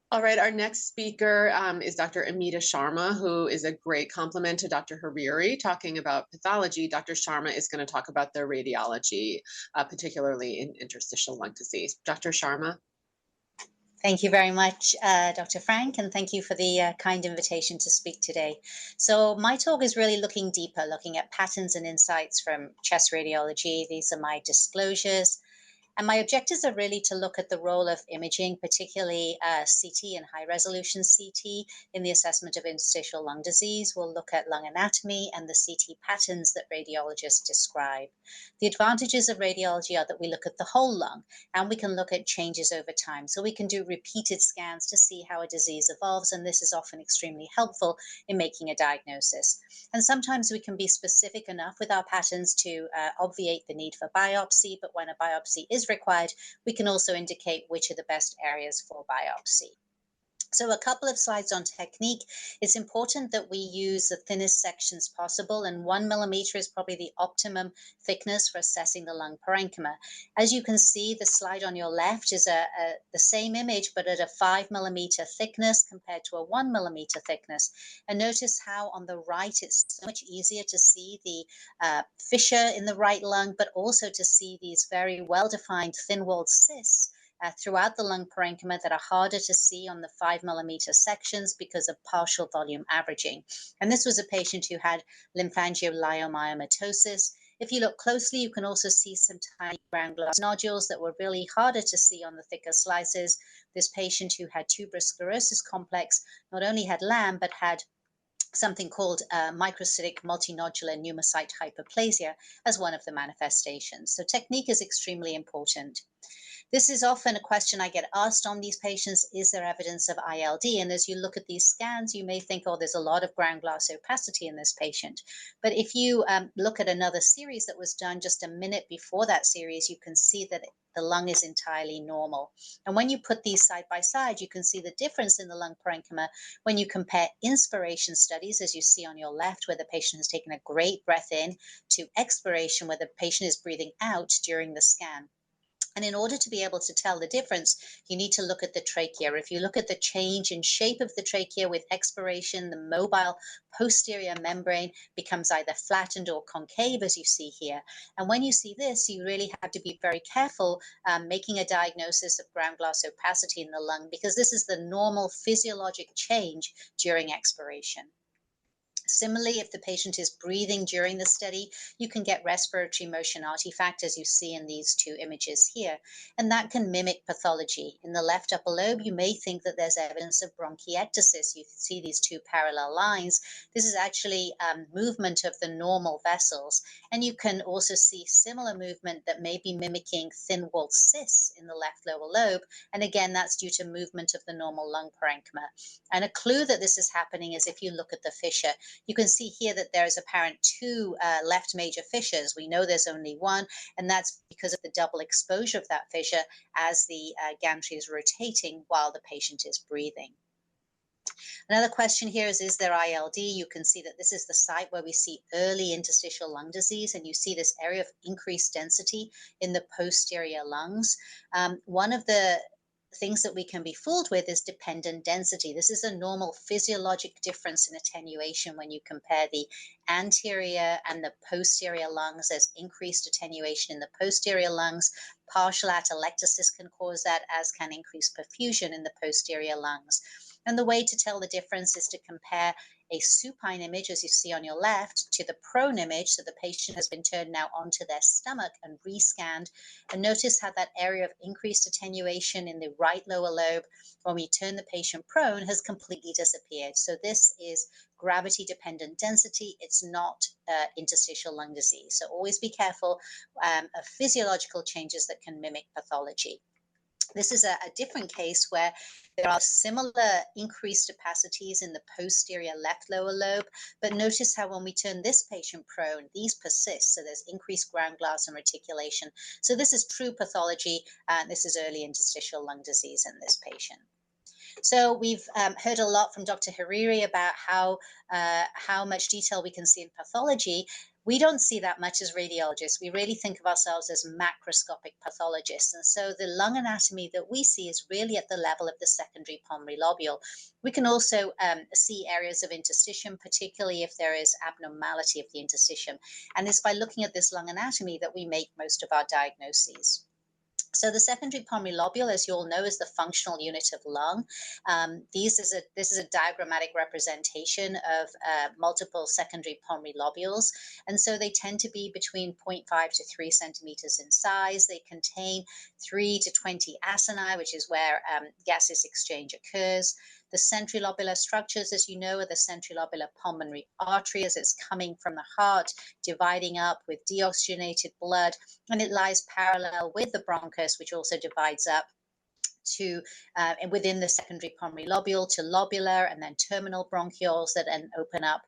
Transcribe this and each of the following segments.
All right, our next speaker is Dr. Amita Sharma, who is a great complement to Dr. Hariri talking about pathology. Dr. Sharma is going to talk about the radiology, particularly in interstitial lung disease. Dr. Sharma? Thank you very much, Dr. Frank, and thank you for the kind invitation to speak today. So, my talk is really looking deeper, looking at patterns and insights from chest radiology. These are my disclosures. And my objectives are really to look at the role of imaging, particularly CT and high resolution CT, in the assessment of interstitial lung disease. We'll look at lung anatomy and the CT patterns that radiologists describe. The advantages of radiology are that we look at the whole lung and we can look at changes over time. So we can do repeated scans to see how a disease evolves, and this is often extremely helpful in making a diagnosis. And sometimes we can be specific enough with our patterns to obviate the need for biopsy, but when a biopsy is required, we can also indicate which are the best areas for biopsy. So a couple of slides on technique. It's important that we use the thinnest sections possible, and 1 millimeter is probably the optimum thickness for assessing the lung parenchyma. As you can see, the slide on your left is the same image, but at a 5 millimeter thickness compared to a 1 millimeter thickness. And notice how on the right, it's so much easier to see the fissure in the right lung, but also to see these very well-defined thin-walled cysts throughout the lung parenchyma that are harder to see on the 5 millimeter sections because of partial volume averaging. And this was a patient who had lymphangioliomyomatosis. If you look closely, you can also see some tiny ground glass nodules that were really harder to see on the thicker slices. This patient who had tuberous sclerosis complex not only had LAM, but had something called microcytic multinodular pneumocyte hyperplasia as one of the manifestations. So technique is extremely important. This is often a question I get asked on these patients: is there evidence of ILD? And as you look at these scans, you may think, oh, there's a lot of ground glass opacity in this patient. But if you look at another series that was done just a minute before that series, you can see that the lung is entirely normal. And when you put these side by side, you can see the difference in the lung parenchyma when you compare inspiration studies, as you see on your left, where the patient has taken a great breath in, to expiration, where the patient is breathing out during the scan. And in order to be able to tell the difference, you need to look at the trachea. If you look at the change in shape of the trachea with expiration, the mobile posterior membrane becomes either flattened or concave, as you see here. And when you see this, you really have to be very careful making a diagnosis of ground glass opacity in the lung, because this is the normal physiologic change during expiration. Similarly, if the patient is breathing during the study, you can get respiratory motion artifact, as you see in these two images here, and that can mimic pathology. In the left upper lobe, you may think that there's evidence of bronchiectasis. You see these two parallel lines. This is actually movement of the normal vessels, and you can also see similar movement that may be mimicking thin-walled cysts in the left lower lobe, and again, that's due to movement of the normal lung parenchyma. And a clue that this is happening is if you look at the fissure. You can see here that there is apparent two left major fissures. We know there's only one, and that's because of the double exposure of that fissure as the gantry is rotating while the patient is breathing. Another question here is there ILD? You can see that this is the site where we see early interstitial lung disease, and you see this area of increased density in the posterior lungs. One of the things that we can be fooled with is dependent density. This is a normal physiologic difference in attenuation when you compare the anterior and the posterior lungs. There's increased attenuation in the posterior lungs. Partial atelectasis can cause that, as can increased perfusion in the posterior lungs. And the way to tell the difference is to compare a supine image, as you see on your left, to the prone image. So the patient has been turned now onto their stomach and rescanned. And notice how that area of increased attenuation in the right lower lobe, when we turn the patient prone, has completely disappeared. So this is gravity-dependent density. It's not interstitial lung disease. So always be careful of physiological changes that can mimic pathology. This is a different case where there are similar increased opacities in the posterior left lower lobe, but notice how when we turn this patient prone, these persist. So there's increased ground glass and reticulation. So this is true pathology, and this is early interstitial lung disease in this patient. So we've heard a lot from Dr. Hariri about how much detail we can see in pathology. We don't see that much as radiologists. We really think of ourselves as macroscopic pathologists. And so the lung anatomy that we see is really at the level of the secondary pulmonary lobule. We can also see areas of interstitium, particularly if there is abnormality of the interstitium. And it's by looking at this lung anatomy that we make most of our diagnoses. So the secondary pulmonary lobule, as you all know, is the functional unit of lung. This is a diagrammatic representation of multiple secondary pulmonary lobules. And so they tend to be between 0.5 to 3 centimeters in size. They contain 3 to 20 acini, which is where gaseous exchange occurs. The centrilobular structures, as you know, are the centrilobular pulmonary artery as it's coming from the heart, dividing up with deoxygenated blood, and it lies parallel with the bronchus, which also divides up to within the secondary pulmonary lobule to lobular and then terminal bronchioles that then open up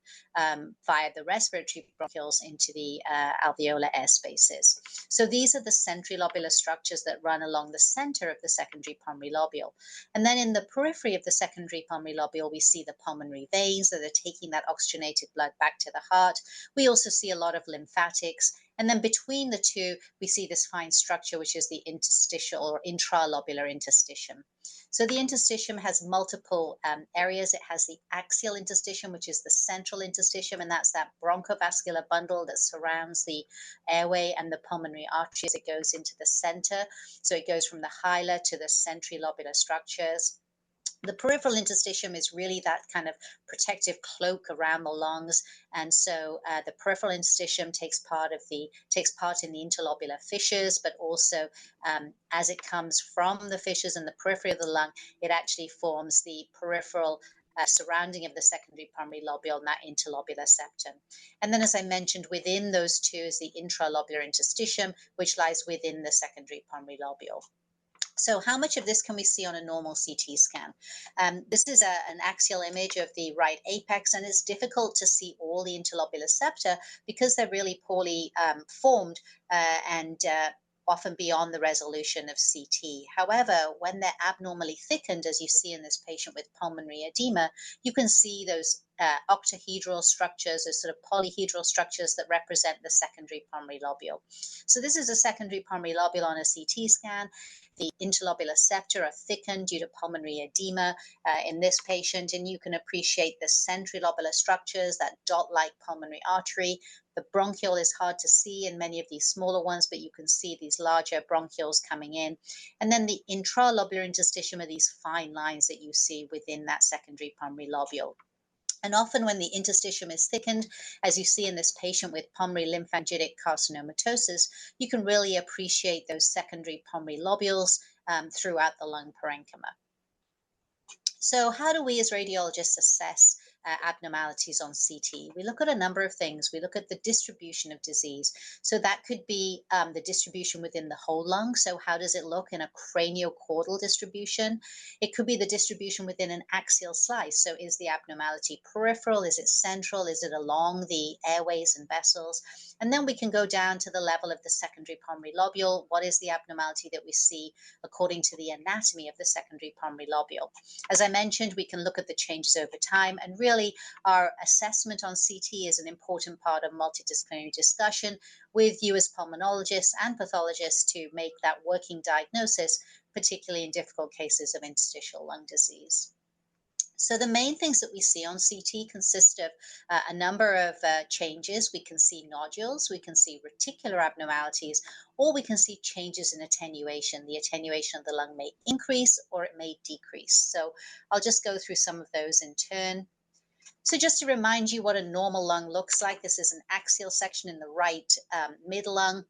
via the respiratory bronchioles into the alveolar air spaces. So these are the centrilobular structures that run along the center of the secondary pulmonary lobule. And then in the periphery of the secondary pulmonary lobule, we see the pulmonary veins that are taking that oxygenated blood back to the heart. We also see a lot of lymphatics. And then between the two, we see this fine structure, which is the interstitial or intralobular interstitium. So the interstitium has multiple areas. It has the axial interstitium, which is the central interstitium, and that's that bronchovascular bundle that surrounds the airway and the pulmonary artery as it goes into the center. So it goes from the hilar to the centrilobular structures. The peripheral interstitium is really that kind of protective cloak around the lungs, and so the peripheral interstitium takes part in the interlobular fissures, but also as it comes from the fissures in the periphery of the lung, it actually forms the peripheral surrounding of the secondary pulmonary lobule and that interlobular septum. And then, as I mentioned, within those two is the intralobular interstitium, which lies within the secondary pulmonary lobule. So how much of this can we see on a normal CT scan? This is an axial image of the right apex, and it's difficult to see all the interlobular septa because they're really poorly formed and often beyond the resolution of CT. However, when they're abnormally thickened, as you see in this patient with pulmonary edema, you can see those octahedral structures or sort of polyhedral structures that represent the secondary pulmonary lobule. So this is a secondary pulmonary lobule on a CT scan. The interlobular septa are thickened due to pulmonary edema in this patient, and you can appreciate the centrilobular structures, that dot-like pulmonary artery. The bronchiole is hard to see in many of these smaller ones, but you can see these larger bronchioles coming in. And then the intralobular interstitium are these fine lines that you see within that secondary pulmonary lobule. And often when the interstitium is thickened, as you see in this patient with pulmonary lymphangitic carcinomatosis, you can really appreciate those secondary pulmonary lobules throughout the lung parenchyma. So how do we as radiologists assess abnormalities on CT? We look at a number of things. We look at the distribution of disease. So that could be the distribution within the whole lung. So how does it look in a craniocaudal distribution? It could be the distribution within an axial slice. So is the abnormality peripheral? Is it central? Is it along the airways and vessels? And then we can go down to the level of the secondary pulmonary lobule. What is the abnormality that we see according to the anatomy of the secondary pulmonary lobule? As I mentioned, we can look at the changes over time, and really our assessment on CT is an important part of multidisciplinary discussion with you as pulmonologists and pathologists to make that working diagnosis, particularly in difficult cases of interstitial lung disease. So the main things that we see on CT consist of a number of changes. We can see nodules, we can see reticular abnormalities, or we can see changes in attenuation. The attenuation of the lung may increase or it may decrease. So I'll just go through some of those in turn. So just to remind you what a normal lung looks like, this is an axial section in the right mid lung.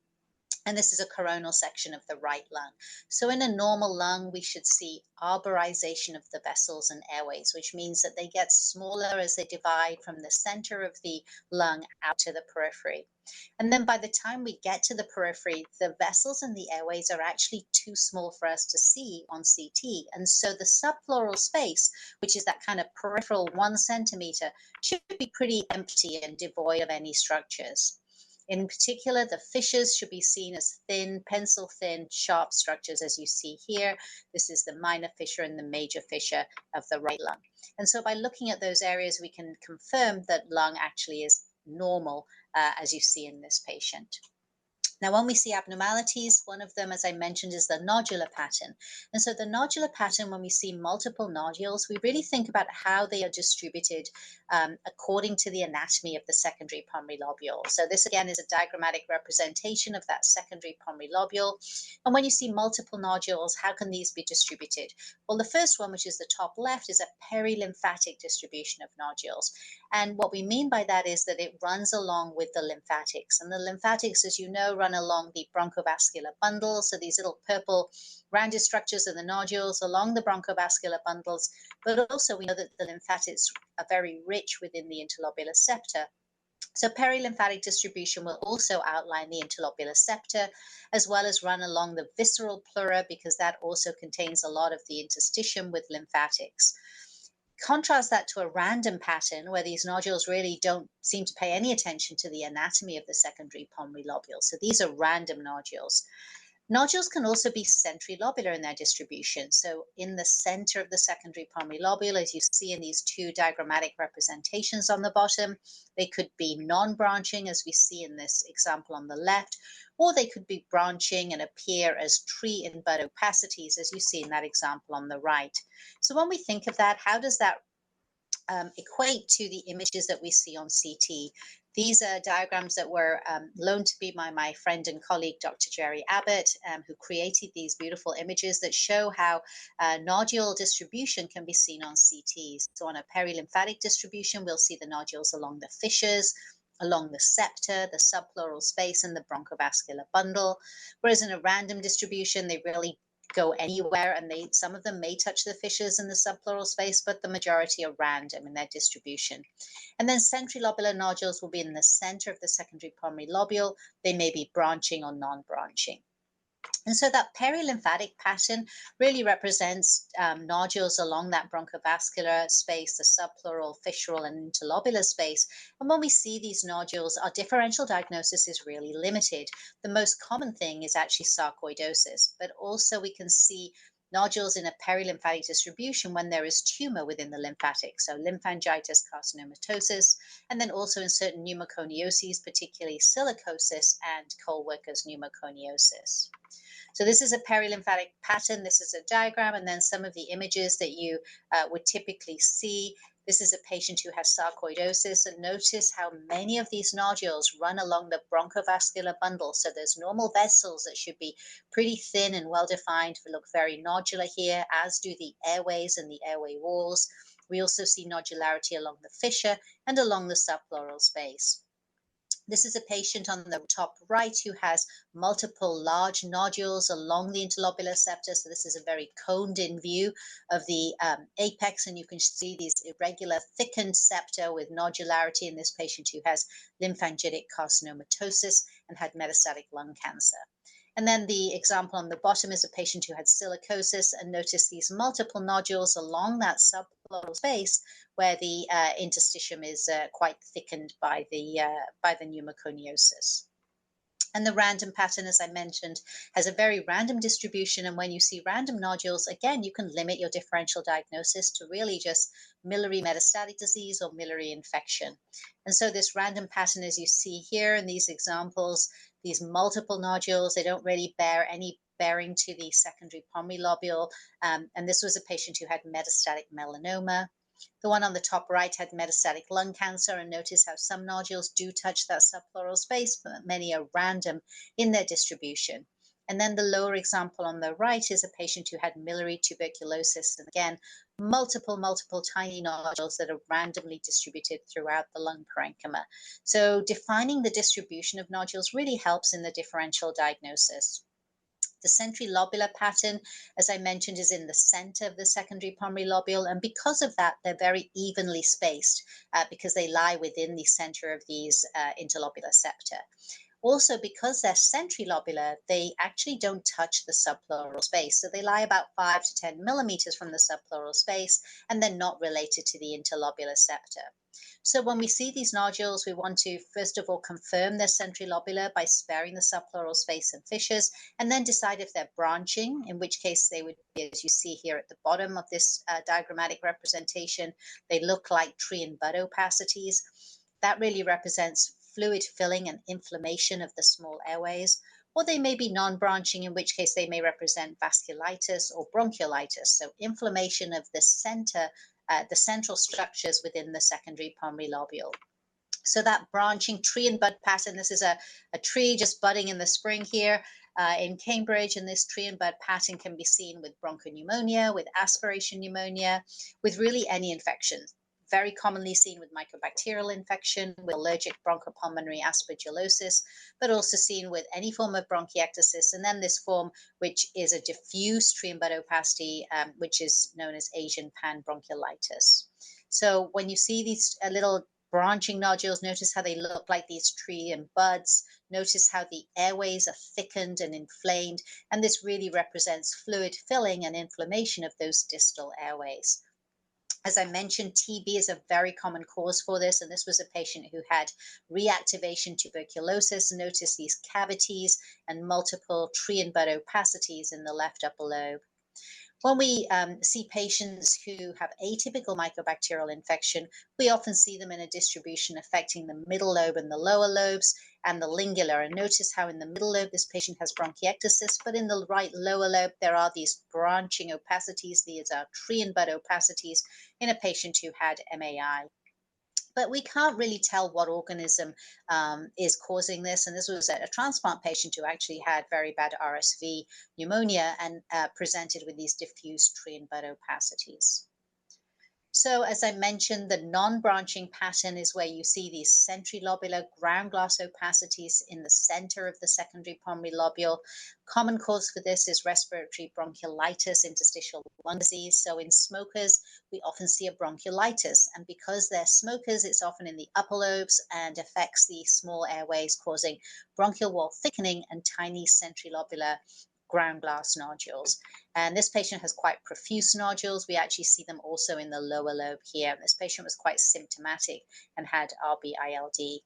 And this is a coronal section of the right lung. So in a normal lung, we should see arborization of the vessels and airways, which means that they get smaller as they divide from the center of the lung out to the periphery. And then by the time we get to the periphery, the vessels and the airways are actually too small for us to see on CT. And so the subpleural space, which is that kind of peripheral 1 centimeter, should be pretty empty and devoid of any structures. In particular, the fissures should be seen as thin, pencil-thin, sharp structures, as you see here. This is the minor fissure and the major fissure of the right lung. And so by looking at those areas, we can confirm that lung actually is normal as you see in this patient. Now, when we see abnormalities, one of them, as I mentioned, is the nodular pattern. And so the nodular pattern, when we see multiple nodules, we really think about how they are distributed according to the anatomy of the secondary pulmonary lobule. So this, again, is a diagrammatic representation of that secondary pulmonary lobule. And when you see multiple nodules, how can these be distributed? Well, the first one, which is the top left, is a perilymphatic distribution of nodules. And what we mean by that is that it runs along with the lymphatics. And the lymphatics, as you know, run along the bronchovascular bundle. So these little purple rounded structures are the nodules along the bronchovascular bundles. But also we know that the lymphatics are very rich within the interlobular septa. So perilymphatic distribution will also outline the interlobular septa, as well as run along the visceral pleura, because that also contains a lot of the interstitium with lymphatics. Contrast that to a random pattern where these nodules really don't seem to pay any attention to the anatomy of the secondary pulmonary lobule. So these are random nodules. Nodules can also be centrilobular in their distribution. So in the center of the secondary pulmonary lobule, as you see in these two diagrammatic representations on the bottom, they could be non-branching, as we see in this example on the left, or they could be branching and appear as tree and bud opacities, as you see in that example on the right. So when we think of that, how does that equate to the images that we see on CT? These are diagrams that were loaned to me by my friend and colleague, Dr. Jerry Abbott, who created these beautiful images that show how nodule distribution can be seen on CTs. So on a perilymphatic distribution, we'll see the nodules along the fissures, along the septa, the subpleural space, and the bronchovascular bundle. Whereas in a random distribution, they really go anywhere, and some of them may touch the fissures in the subpleural space, but the majority are random in their distribution. And then centrilobular nodules will be in the center of the secondary pulmonary lobule. They may be branching or non-branching. And so that perilymphatic pattern really represents nodules along that bronchovascular space, the subpleural, fissural, and interlobular space. And when we see these nodules, our differential diagnosis is really limited. The most common thing is actually sarcoidosis, but also we can see nodules in a perilymphatic distribution when there is tumor within the lymphatic, so lymphangitis, carcinomatosis, and then also in certain pneumoconioses, particularly silicosis and Kohlwecker's pneumoconiosis. So this is a perilymphatic pattern. This is a diagram, and then some of the images that you would typically see. This is a patient who has sarcoidosis, and notice how many of these nodules run along the bronchovascular bundle. So there's normal vessels that should be pretty thin and well-defined, look very nodular here, as do the airways and the airway walls. We also see nodularity along the fissure and along the subpleural space. This is a patient on the top right who has multiple large nodules along the interlobular septa. So this is a very coned in view of the apex, and you can see these irregular thickened septa with nodularity in this patient who has lymphangitic carcinomatosis and had metastatic lung cancer. And then the example on the bottom is a patient who had silicosis, and notice these multiple nodules along that subpleural space where the interstitium is quite thickened by the pneumoconiosis. And the random pattern, as I mentioned, has a very random distribution. And when you see random nodules, again, you can limit your differential diagnosis to really just miliary metastatic disease or miliary infection. And so this random pattern, as you see here in these examples, these multiple nodules, they don't really bear any bearing to the secondary pulmonary lobule. And this was a patient who had metastatic melanoma. The one on the top right had metastatic lung cancer, and notice how some nodules do touch that subpleural space, but many are random in their distribution. And then the lower example on the right is a patient who had miliary tuberculosis, and again, multiple tiny nodules that are randomly distributed throughout the lung parenchyma. So defining the distribution of nodules really helps in the differential diagnosis. The centrilobular pattern, as I mentioned, is in the center of the secondary pulmonary lobule, and because of that, they're very evenly spaced because they lie within the center of these interlobular septa. Also, because they're centrilobular, they actually don't touch the subpleural space. So they lie about 5 to 10 millimeters from the subpleural space, and they're not related to the interlobular septa. So when we see these nodules, we want to, first of all, confirm they're centrilobular by sparing the subpleural space and fissures, and then decide if they're branching, in which case they would be, as you see here at the bottom of this diagrammatic representation, they look like tree and bud opacities. That really represents fluid filling and inflammation of the small airways, or they may be non-branching, in which case they may represent vasculitis or bronchiolitis, so inflammation of the central structures within the secondary pulmonary lobule. So that branching tree and bud pattern, this is a tree just budding in the spring here in Cambridge, and this tree and bud pattern can be seen with bronchopneumonia, with aspiration pneumonia, with really any infection. Very commonly seen with mycobacterial infection, with allergic bronchopulmonary aspergillosis, but also seen with any form of bronchiectasis. And then this form, which is a diffuse tree and bud opacity, which is known as Asian panbronchiolitis. So when you see these little branching nodules, notice how they look like these tree and buds. Notice how the airways are thickened and inflamed, and this really represents fluid filling and inflammation of those distal airways. As I mentioned, TB is a very common cause for this, and this was a patient who had reactivation tuberculosis. Notice these cavities and multiple tree and bud opacities in the left upper lobe. When we see patients who have atypical mycobacterial infection, we often see them in a distribution affecting the middle lobe and the lower lobes and the lingular. And notice how in the middle lobe, this patient has bronchiectasis, but in the right lower lobe, there are these branching opacities. These are tree and bud opacities in a patient who had MAI. But we can't really tell what organism is causing this. And this was a transplant patient who actually had very bad RSV pneumonia and presented with these diffuse tree and bud opacities. So as I mentioned, the non-branching pattern is where you see these centrilobular ground glass opacities in the center of the secondary pulmonary lobule. Common cause for this is respiratory bronchiolitis, interstitial lung disease. So in smokers, we often see a bronchiolitis. And because they're smokers, it's often in the upper lobes and affects the small airways, causing bronchial wall thickening and tiny centrilobular ground glass nodules. And this patient has quite profuse nodules. We actually see them also in the lower lobe here. This patient was quite symptomatic and had RBILD.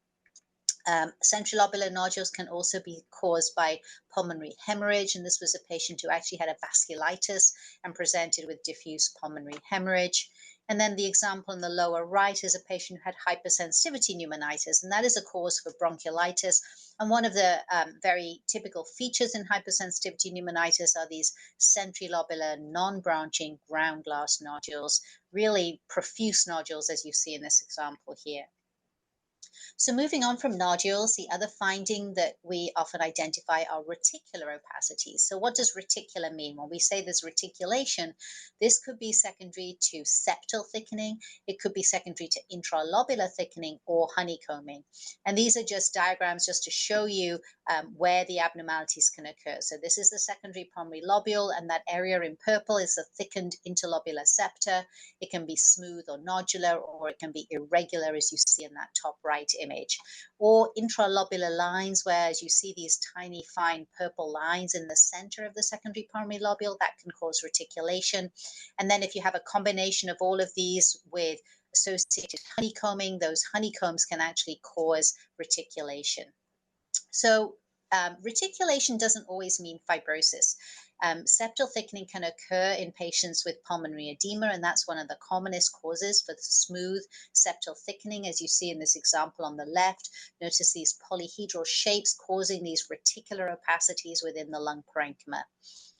Centrilobular nodules can also be caused by pulmonary hemorrhage, and this was a patient who actually had a vasculitis and presented with diffuse pulmonary hemorrhage. And then the example in the lower right is a patient who had hypersensitivity pneumonitis, and that is a cause for bronchiolitis. And one of the very typical features in hypersensitivity pneumonitis are these centrilobular non-branching ground glass nodules, really profuse nodules, as you see in this example here. So moving on from nodules, the other finding that we often identify are reticular opacities. So what does reticular mean? When we say there's reticulation, this could be secondary to septal thickening, it could be secondary to intralobular thickening or honeycombing. And these are just diagrams just to show you where the abnormalities can occur. So this is the secondary pulmonary lobule, and that area in purple is the thickened interlobular septa. It can be smooth or nodular, or it can be irregular, as you see in that top right image, or intralobular lines, where as you see these tiny fine purple lines in the center of the secondary pulmonary lobule, that can cause reticulation. And then if you have a combination of all of these with associated honeycombing, those honeycombs can actually cause reticulation. So reticulation doesn't always mean fibrosis. Septal thickening can occur in patients with pulmonary edema, and that's one of the commonest causes for the smooth septal thickening, as you see in this example on the left. Notice these polyhedral shapes causing these reticular opacities within the lung parenchyma.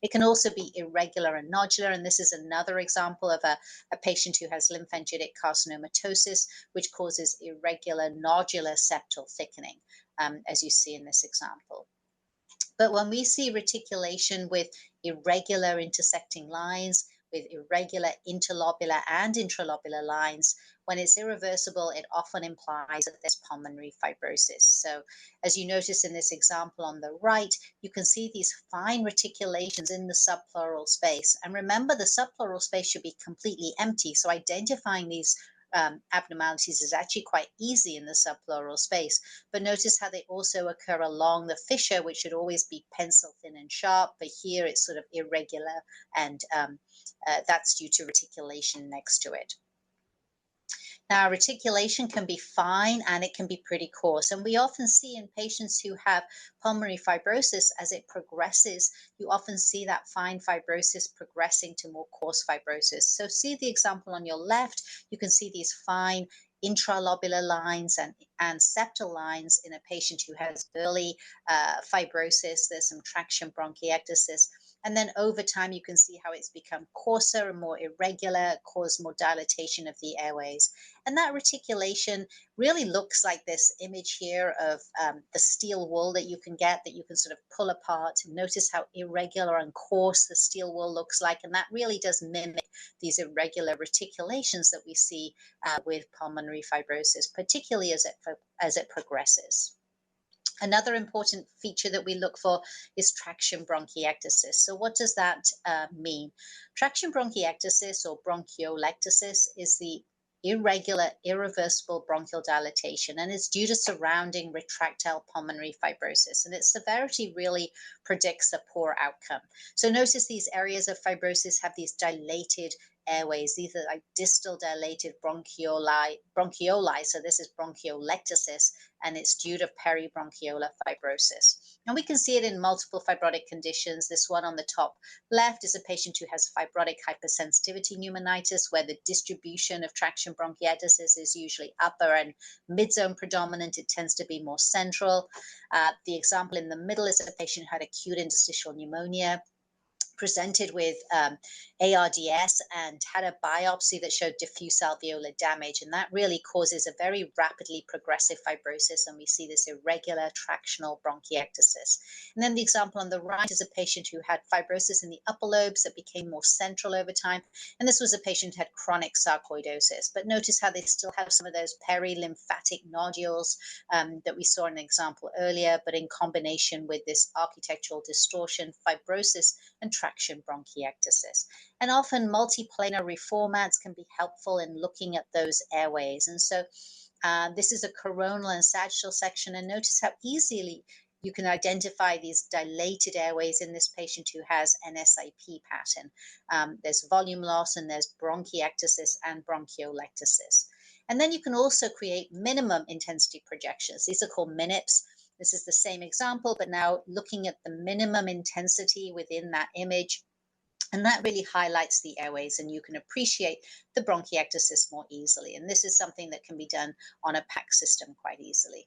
It can also be irregular and nodular, and this is another example of a patient who has lymphangitic carcinomatosis, which causes irregular nodular septal thickening, as you see in this example. But when we see reticulation with irregular intersecting lines, with irregular interlobular and intralobular lines, when it's irreversible, it often implies that there's pulmonary fibrosis. So as you notice in this example on the right, you can see these fine reticulations in the subpleural space. And remember, the subpleural space should be completely empty. So identifying these abnormalities is actually quite easy in the subpleural space. But notice how they also occur along the fissure, which should always be pencil thin and sharp, but here it's sort of irregular, and that's due to reticulation next to it. Now, reticulation can be fine and it can be pretty coarse. And we often see in patients who have pulmonary fibrosis, as it progresses, you often see that fine fibrosis progressing to more coarse fibrosis. So see the example on your left, you can see these fine intralobular lines and septal lines in a patient who has early fibrosis. There's some traction bronchiectasis. And then over time, you can see how it's become coarser and more irregular, cause more dilatation of the airways. And that reticulation really looks like this image here of the steel wool that you can get, that you can sort of pull apart. Notice how irregular and coarse the steel wool looks like. And that really does mimic these irregular reticulations that we see with pulmonary fibrosis, particularly as it progresses. Another important feature that we look for is traction bronchiectasis. So, what does that mean? Traction bronchiectasis or bronchiolectasis is the irregular, irreversible bronchial dilatation, and it's due to surrounding retractile pulmonary fibrosis. And its severity really predicts a poor outcome. So, notice these areas of fibrosis have these dilated airways. These are like distal dilated bronchioli. So, this is bronchiolectasis, and it's due to peribronchiolar fibrosis. And we can see it in multiple fibrotic conditions. This one on the top left is a patient who has fibrotic hypersensitivity pneumonitis, where the distribution of traction bronchiectasis is usually upper and mid-zone predominant. It tends to be more central. The example in the middle is a patient who had acute interstitial pneumonia, presented with ARDS and had a biopsy that showed diffuse alveolar damage. And that really causes a very rapidly progressive fibrosis. And we see this irregular tractional bronchiectasis. And then the example on the right is a patient who had fibrosis in the upper lobes that became more central over time. And this was a patient who had chronic sarcoidosis. But notice how they still have some of those perilymphatic nodules that we saw in an example earlier, but in combination with this architectural distortion, fibrosis, and traction bronchiectasis. And often multiplanar reformats can be helpful in looking at those airways. And so this is a coronal and sagittal section, and notice how easily you can identify these dilated airways in this patient who has an SIP pattern. There's volume loss, and there's bronchiectasis and bronchiolectasis. And then you can also create minimum intensity projections. These are called MINIPs. This is the same example, but now looking at the minimum intensity within that image. And that really highlights the airways, and you can appreciate the bronchiectasis more easily. And this is something that can be done on a PAC system quite easily.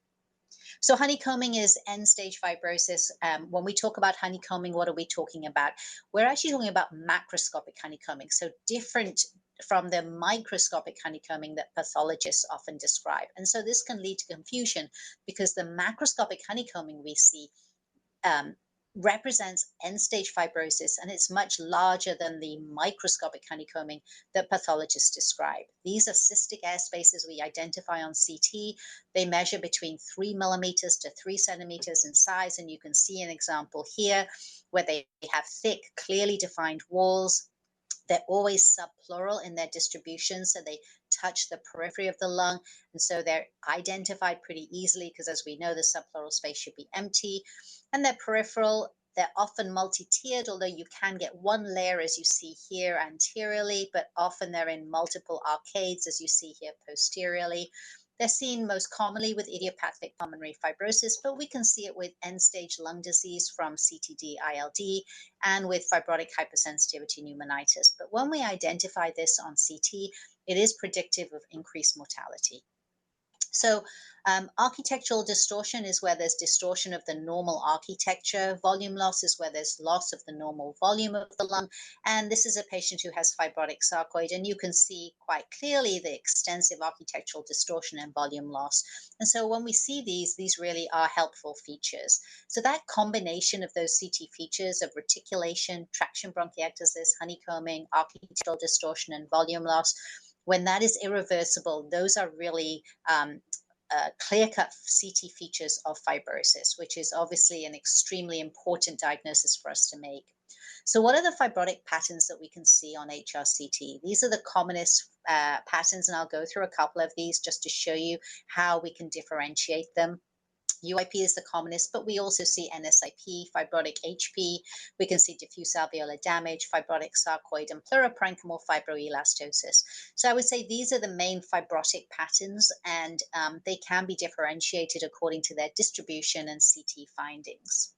So honeycombing is end-stage fibrosis. When we talk about honeycombing, what are we talking about? We're actually talking about macroscopic honeycombing, so different from the microscopic honeycombing that pathologists often describe. And so this can lead to confusion because the macroscopic honeycombing we see represents end-stage fibrosis, and it's much larger than the microscopic honeycombing that pathologists describe. These are cystic air spaces we identify on CT. They measure between 3 millimeters to 3 centimeters in size, and you can see an example here where they have thick, clearly defined walls. They're always subpleural in their distribution, so they touch the periphery of the lung, and so they're identified pretty easily because, as we know, the subpleural space should be empty. And they're peripheral. They're often multi-tiered, although you can get one layer, as you see here, anteriorly, but often they're in multiple arcades, as you see here, posteriorly. They're seen most commonly with idiopathic pulmonary fibrosis, but we can see it with end-stage lung disease from CTD-ILD and with fibrotic hypersensitivity pneumonitis. But when we identify this on CT, it is predictive of increased mortality. So architectural distortion is where there's distortion of the normal architecture. Volume loss is where there's loss of the normal volume of the lung. And this is a patient who has fibrotic sarcoid. And you can see quite clearly the extensive architectural distortion and volume loss. And so when we see these really are helpful features. So that combination of those CT features of reticulation, traction bronchiectasis, honeycombing, architectural distortion, and volume loss, when that is irreversible, those are really clear-cut CT features of fibrosis, which is obviously an extremely important diagnosis for us to make. So what are the fibrotic patterns that we can see on HRCT? These are the commonest patterns, and I'll go through a couple of these just to show you how we can differentiate them. UIP is the commonest, but we also see NSIP, fibrotic HP. We can see diffuse alveolar damage, fibrotic sarcoid, and pluriparenchymal fibroelastosis. So I would say these are the main fibrotic patterns, and they can be differentiated according to their distribution and CT findings.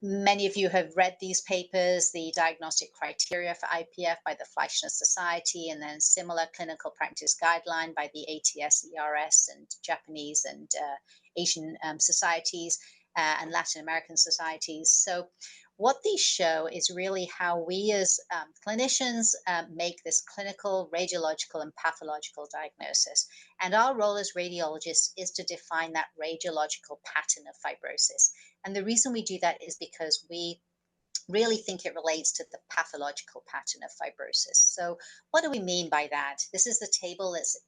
Many of you have read these papers, the diagnostic criteria for IPF by the Fleischner Society, and then similar clinical practice guideline by the ATS, ERS, and Japanese and Asian societies and Latin American societies. So what these show is really how we as clinicians make this clinical, radiological, and pathological diagnosis. And our role as radiologists is to define that radiological pattern of fibrosis. And the reason we do that is because we really think it relates to the pathological pattern of fibrosis. So, what do we mean by that? This is the table that's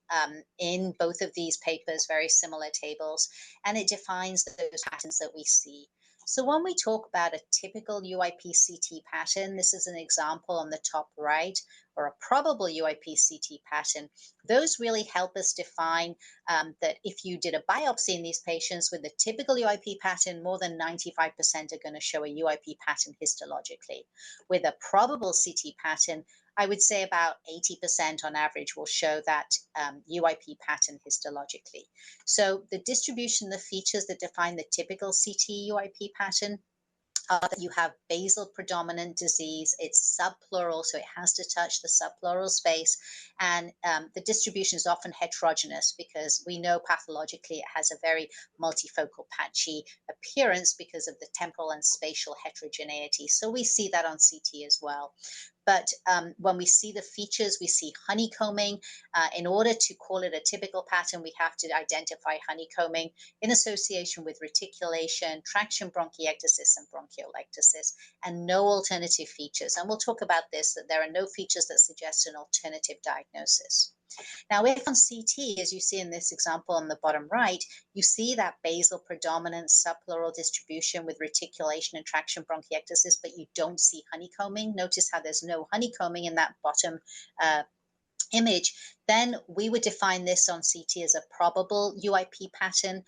in both of these papers, very similar tables, and it defines those patterns that we see. So, when we talk about a typical UIP-CT pattern, this is an example on the top right, or a probable UIP-CT pattern. Those really help us define that if you did a biopsy in these patients with a typical UIP pattern, more than 95% are going to show a UIP pattern histologically. With a probable CT pattern, I would say about 80% on average will show that UIP pattern histologically. So the distribution, the features that define the typical CT UIP pattern that you have basal predominant disease. It's subpleural, so it has to touch the subpleural space. And the distribution is often heterogeneous because we know pathologically it has a very multifocal, patchy appearance because of the temporal and spatial heterogeneity. So we see that on CT as well. But when we see the features, we see honeycombing. In order to call it a typical pattern, we have to identify honeycombing in association with reticulation, traction bronchiectasis, and bronchiolectasis, and no alternative features. And we'll talk about this, that there are no features that suggest an alternative diagnosis. Now, if on CT, as you see in this example on the bottom right, you see that basal predominant subpleural distribution with reticulation and traction bronchiectasis, but you don't see honeycombing. Notice how there's no honeycombing in that bottom image, then we would define this on CT as a probable UIP pattern,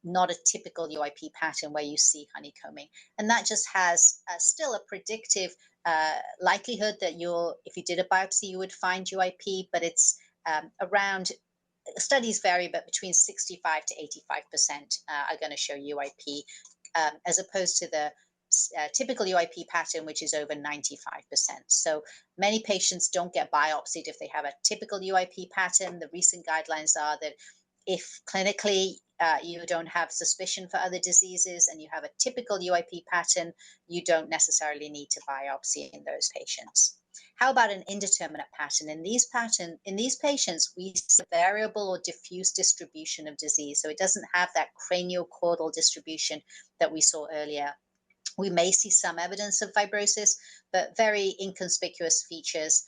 not a typical UIP pattern where you see honeycombing. And that just has still a predictive likelihood that if you did a biopsy, you would find UIP, but it's around, studies vary, but between 65 to 85% are going to show UIP, as opposed to the typical UIP pattern, which is over 95%. So many patients don't get biopsied if they have a typical UIP pattern. The recent guidelines are that if clinically you don't have suspicion for other diseases and you have a typical UIP pattern, you don't necessarily need to biopsy in those patients. How about an indeterminate pattern? In these patients, we see variable or diffuse distribution of disease. So it doesn't have that craniocaudal distribution that we saw earlier. We may see some evidence of fibrosis, but very inconspicuous features,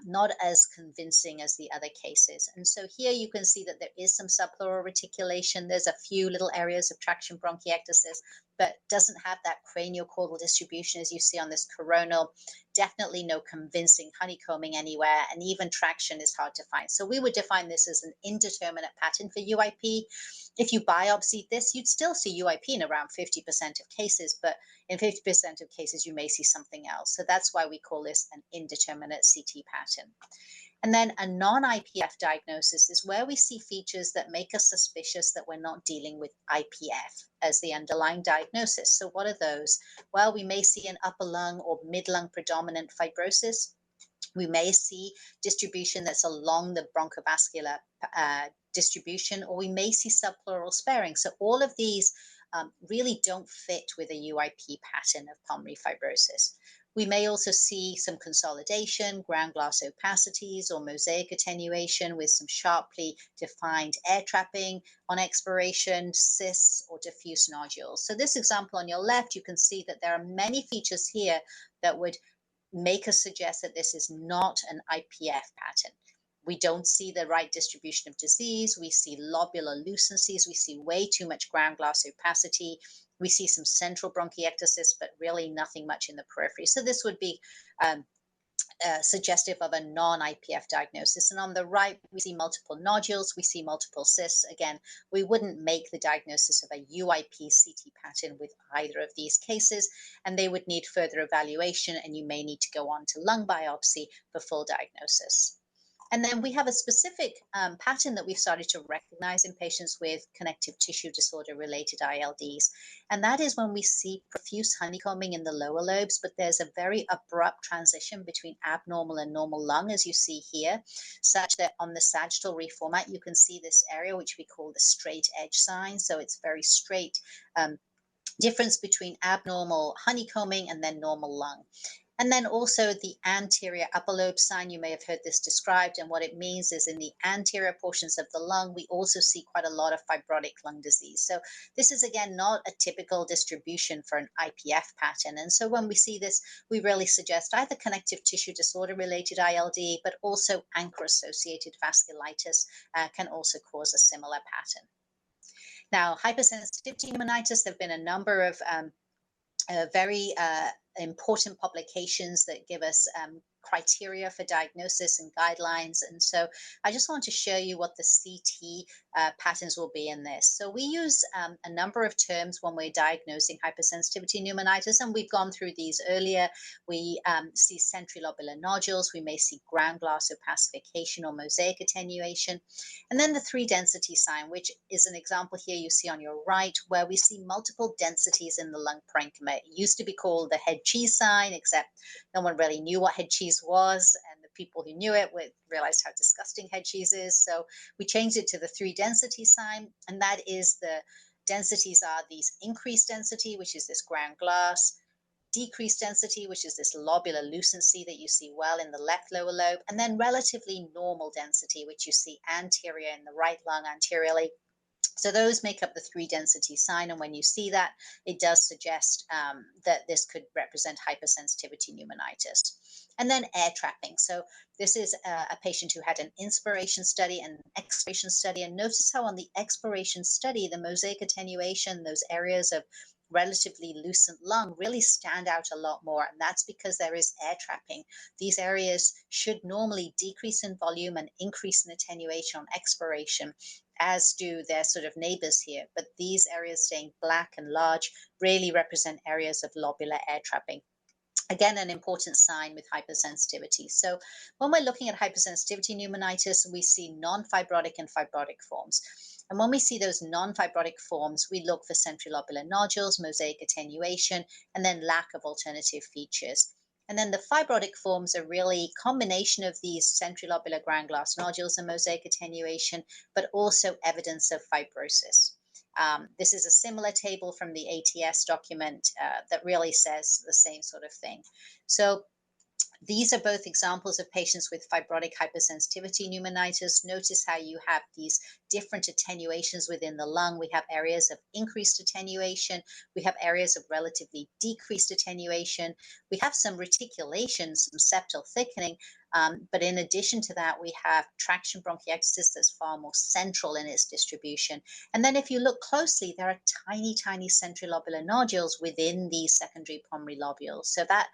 not as convincing as the other cases. And so here you can see that there is some subpleural reticulation. There's a few little areas of traction bronchiectasis, but doesn't have that craniocaudal distribution as you see on this coronal. Definitely no convincing honeycombing anywhere, and even traction is hard to find. So we would define this as an indeterminate pattern for UIP. If you biopsied this, you'd still see UIP in around 50% of cases, but in 50% of cases, you may see something else. So that's why we call this an indeterminate CT pattern. And then a non-IPF diagnosis is where we see features that make us suspicious that we're not dealing with IPF as the underlying diagnosis. So what are those? Well, we may see an upper lung or mid-lung predominant fibrosis. We may see distribution that's along the bronchovascular distribution, or we may see subpleural sparing. So all of these really don't fit with a UIP pattern of pulmonary fibrosis. We may also see some consolidation, ground glass opacities, or mosaic attenuation with some sharply defined air trapping on expiration, cysts, or diffuse nodules. So this example on your left, you can see that there are many features here that would make us suggest that this is not an IPF pattern. We don't see the right distribution of disease. We see lobular lucencies. We see way too much ground glass opacity. We see some central bronchiectasis, but really nothing much in the periphery. So this would be suggestive of a non-IPF diagnosis. And on the right, we see multiple nodules. We see multiple cysts. Again, we wouldn't make the diagnosis of a UIP CT pattern with either of these cases, and they would need further evaluation, and you may need to go on to lung biopsy for full diagnosis. And then we have a specific pattern that we've started to recognize in patients with connective tissue disorder related ILDs. And that is when we see profuse honeycombing in the lower lobes, but there's a very abrupt transition between abnormal and normal lung, as you see here, such that on the sagittal reformat, you can see this area, which we call the straight edge sign. So it's very straight. Difference between abnormal honeycombing and then normal lung. And then also the anterior upper lobe sign, you may have heard this described. And what it means is in the anterior portions of the lung, we also see quite a lot of fibrotic lung disease. So this is, again, not a typical distribution for an IPF pattern. And so when we see this, we really suggest either connective tissue disorder related ILD, but also ANCA-associated vasculitis can also cause a similar pattern. Now, hypersensitivity pneumonitis, there have been a number of very important publications that give us criteria for diagnosis and guidelines. And so I just want to show you what the CT patterns will be in this. So we use a number of terms when we're diagnosing hypersensitivity pneumonitis, and we've gone through these earlier. We see centrilobular nodules, we may see ground glass opacification or mosaic attenuation, and then the 3-density sign, which is an example here you see on your right, where we see multiple densities in the lung parenchyma. It used to be called the head cheese sign, except no one really knew what head cheese was, and the people who knew it realized how disgusting head cheese is. So we changed it to the 3-density sign, and that is the densities are these increased density, which is this ground glass, decreased density, which is this lobular lucency that you see well in the left lower lobe, and then relatively normal density, which you see anterior in the right lung anteriorly. So those make up the 3-density sign, and when you see that, it does suggest that this could represent hypersensitivity pneumonitis. And then air trapping. So this is a patient who had an inspiration study and an expiration study, and notice how on the expiration study, the mosaic attenuation, those areas of relatively lucent lung really stand out a lot more, and that's because there is air trapping. These areas should normally decrease in volume and increase in attenuation on expiration, as do their sort of neighbors here. But these areas staying black and large really represent areas of lobular air trapping. Again, an important sign with hypersensitivity. So when we're looking at hypersensitivity pneumonitis, we see non-fibrotic and fibrotic forms. And when we see those non-fibrotic forms, we look for centrilobular nodules, mosaic attenuation, and then lack of alternative features. And then the fibrotic forms are really a combination of these centrilobular ground glass nodules and mosaic attenuation, but also evidence of fibrosis. This is a similar table from the ATS document that really says the same sort of thing. So these are both examples of patients with fibrotic hypersensitivity pneumonitis. Notice how you have these different attenuations within the lung. We have areas of increased attenuation. We have areas of relatively decreased attenuation. We have some reticulation, some septal thickening. But in addition to that, we have traction bronchiectasis that's far more central in its distribution. And then if you look closely, there are tiny, tiny centrilobular nodules within these secondary pulmonary lobules. So that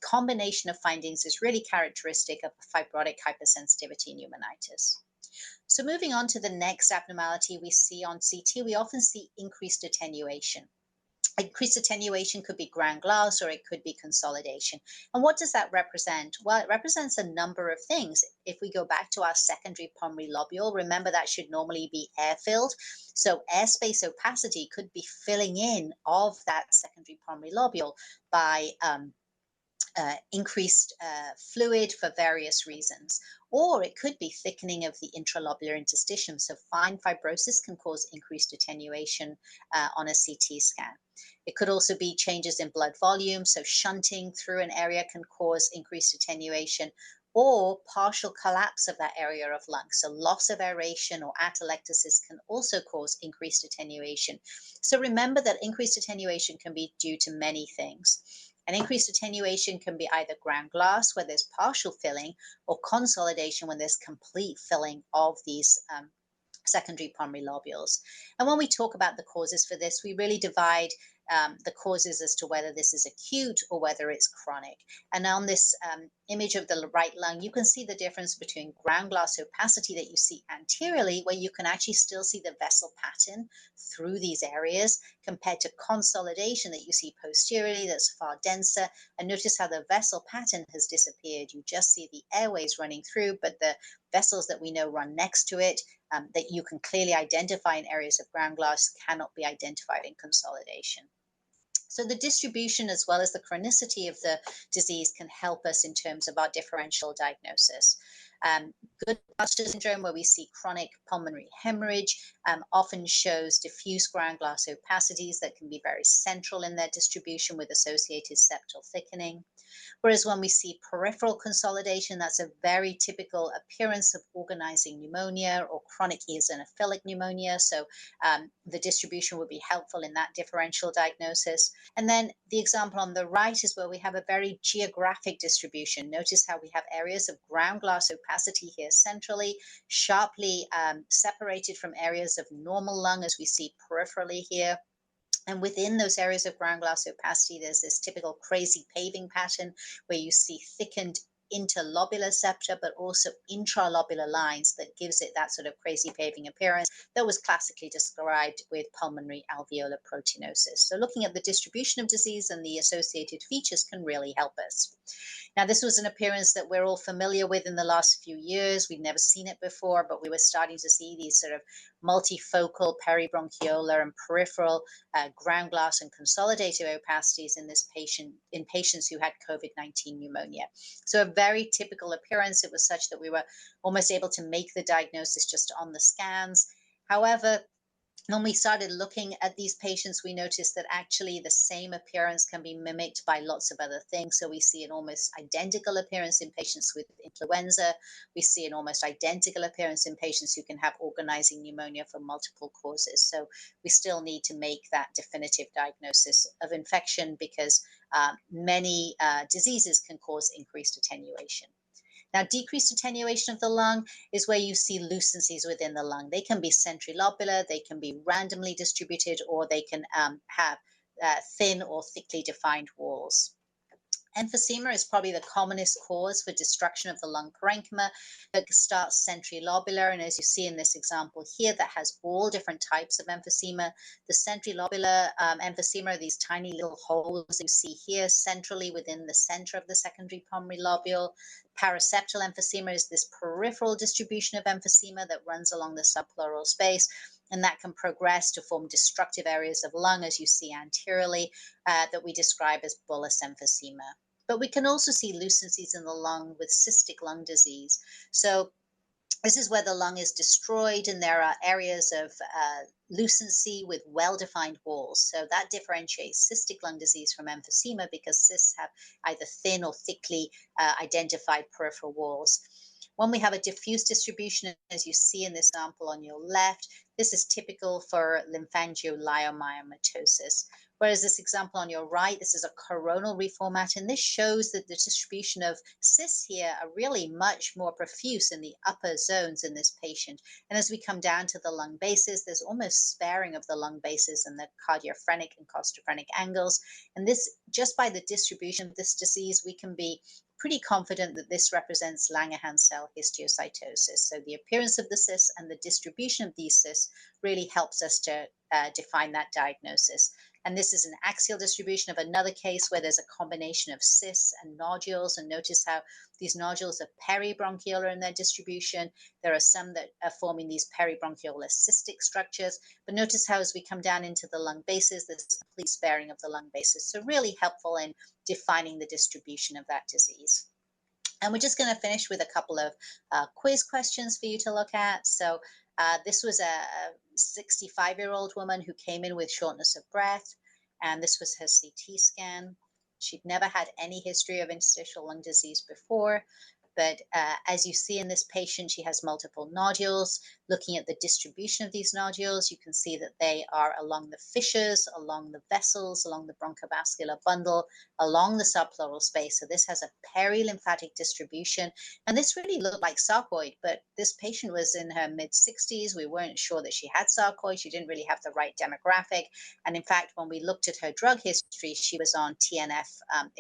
combination of findings is really characteristic of fibrotic hypersensitivity pneumonitis. So moving on to the next abnormality we see on CT, we often see increased attenuation. Increased attenuation could be ground glass or it could be consolidation. And what does that represent? Well, it represents a number of things. If we go back to our secondary pulmonary lobule, remember that should normally be air-filled. So airspace opacity could be filling in of that secondary pulmonary lobule by increased fluid for various reasons. Or it could be thickening of the intralobular interstitium. So fine fibrosis can cause increased attenuation on a CT scan. It could also be changes in blood volume. So shunting through an area can cause increased attenuation, or partial collapse of that area of lung. So loss of aeration or atelectasis can also cause increased attenuation. So remember that increased attenuation can be due to many things. And increased attenuation can be either ground glass, where there's partial filling, or consolidation, when there's complete filling of these secondary pulmonary lobules. And when we talk about the causes for this, we really divide the causes as to whether this is acute or whether it's chronic. And on this image of the right lung, you can see the difference between ground glass opacity that you see anteriorly, where you can actually still see the vessel pattern through these areas, compared to consolidation that you see posteriorly that's far denser. And notice how the vessel pattern has disappeared. You just see the airways running through, but the vessels that we know run next to it, that you can clearly identify in areas of ground glass, cannot be identified in consolidation. So the distribution as well as the chronicity of the disease can help us in terms of our differential diagnosis. Goodbuster syndrome, where we see chronic pulmonary hemorrhage, often shows diffuse ground glass opacities that can be very central in their distribution with associated septal thickening. Whereas when we see peripheral consolidation, that's a very typical appearance of organizing pneumonia or chronic eosinophilic pneumonia. So the distribution would be helpful in that differential diagnosis. And then the example on the right is where we have a very geographic distribution. Notice how we have areas of ground glass opacity here centrally, sharply separated from areas of normal lung, as we see peripherally here. And within those areas of ground glass opacity, there's this typical crazy paving pattern where you see thickened interlobular septa, but also intralobular lines that gives it that sort of crazy paving appearance that was classically described with pulmonary alveolar proteinosis. So looking at the distribution of disease and the associated features can really help us. Now, this was an appearance that we're all familiar with in the last few years. We've never seen it before, but we were starting to see these sort of multifocal peribronchiolar and peripheral ground glass and consolidated opacities in patients who had COVID-19 pneumonia. So a very typical appearance. It was such that we were almost able to make the diagnosis just on the scans. However, when we started looking at these patients, we noticed that actually the same appearance can be mimicked by lots of other things. So we see an almost identical appearance in patients with influenza. We see an almost identical appearance in patients who can have organizing pneumonia from multiple causes. So we still need to make that definitive diagnosis of infection, because many diseases can cause increased attenuation. Now, decreased attenuation of the lung is where you see lucencies within the lung. They can be centrilobular, they can be randomly distributed, or they can have thin or thickly defined walls. Emphysema is probably the commonest cause for destruction of the lung parenchyma that starts centrilobular. And as you see in this example here, that has all different types of emphysema. The centrilobular emphysema are these tiny little holes you see here centrally within the center of the secondary pulmonary lobule. Paraseptal emphysema is this peripheral distribution of emphysema that runs along the subpleural space, and that can progress to form destructive areas of lung, as you see anteriorly, that we describe as bullous emphysema. But we can also see lucencies in the lung with cystic lung disease. So this is where the lung is destroyed and there are areas of lucency with well-defined walls. So that differentiates cystic lung disease from emphysema, because cysts have either thin or thickly identified peripheral walls. When we have a diffuse distribution, as you see in this example on your left, this is typical for lymphangioliomyomatosis. Whereas this example on your right, this is a coronal reformat, and this shows that the distribution of cysts here are really much more profuse in the upper zones in this patient. And as we come down to the lung bases, there's almost sparing of the lung bases and the cardiophrenic and costophrenic angles. And this, just by the distribution of this disease, we can be pretty confident that this represents Langerhans cell histiocytosis. So the appearance of the cysts and the distribution of these cysts really helps us to define that diagnosis. And this is an axial distribution of another case where there's a combination of cysts and nodules. And notice how these nodules are peribronchiolar in their distribution. There are some that are forming these peribronchiolar cystic structures. But notice how as we come down into the lung bases, there's complete sparing of the lung bases. So really helpful in defining the distribution of that disease. And we're just going to finish with a couple of quiz questions for you to look at. So this was a 65-year-old woman who came in with shortness of breath, and this was her CT scan. She'd never had any history of interstitial lung disease before. But as you see in this patient, she has multiple nodules. Looking at the distribution of these nodules, you can see that they are along the fissures, along the vessels, along the bronchovascular bundle, along the subpleural space. So this has a perilymphatic distribution. And this really looked like sarcoid, but this patient was in her mid 60s. We weren't sure that she had sarcoid. She didn't really have the right demographic. And in fact, when we looked at her drug history, she was on TNF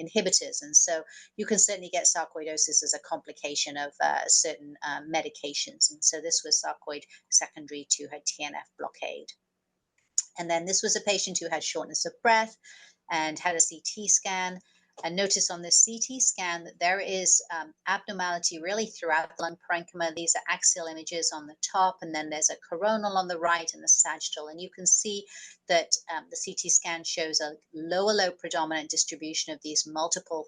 inhibitors. And so you can certainly get sarcoidosis as a complication of certain medications. And so this was sarcoid secondary to her TNF blockade. And then this was a patient who had shortness of breath and had a CT scan. And notice on this CT scan that there is abnormality really throughout the lung parenchyma. These are axial images on the top, and then there's a coronal on the right and the sagittal. And you can see that the CT scan shows a lower lobe predominant distribution of these multiple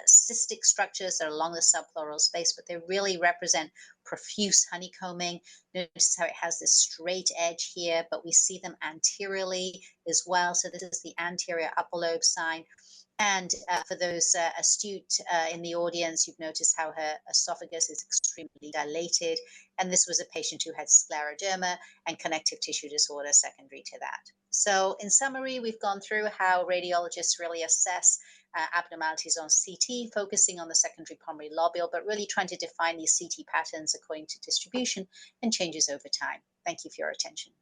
cystic structures that are along the subpleural space, but they really represent profuse honeycombing. Notice how it has this straight edge here, but we see them anteriorly as well. So this is the anterior upper lobe sign. And for those astute in the audience, you've noticed how her esophagus is extremely dilated. And this was a patient who had scleroderma and connective tissue disorder secondary to that. So in summary, we've gone through how radiologists really assess abnormalities on CT, focusing on the secondary pulmonary lobule, but really trying to define these CT patterns according to distribution and changes over time. Thank you for your attention.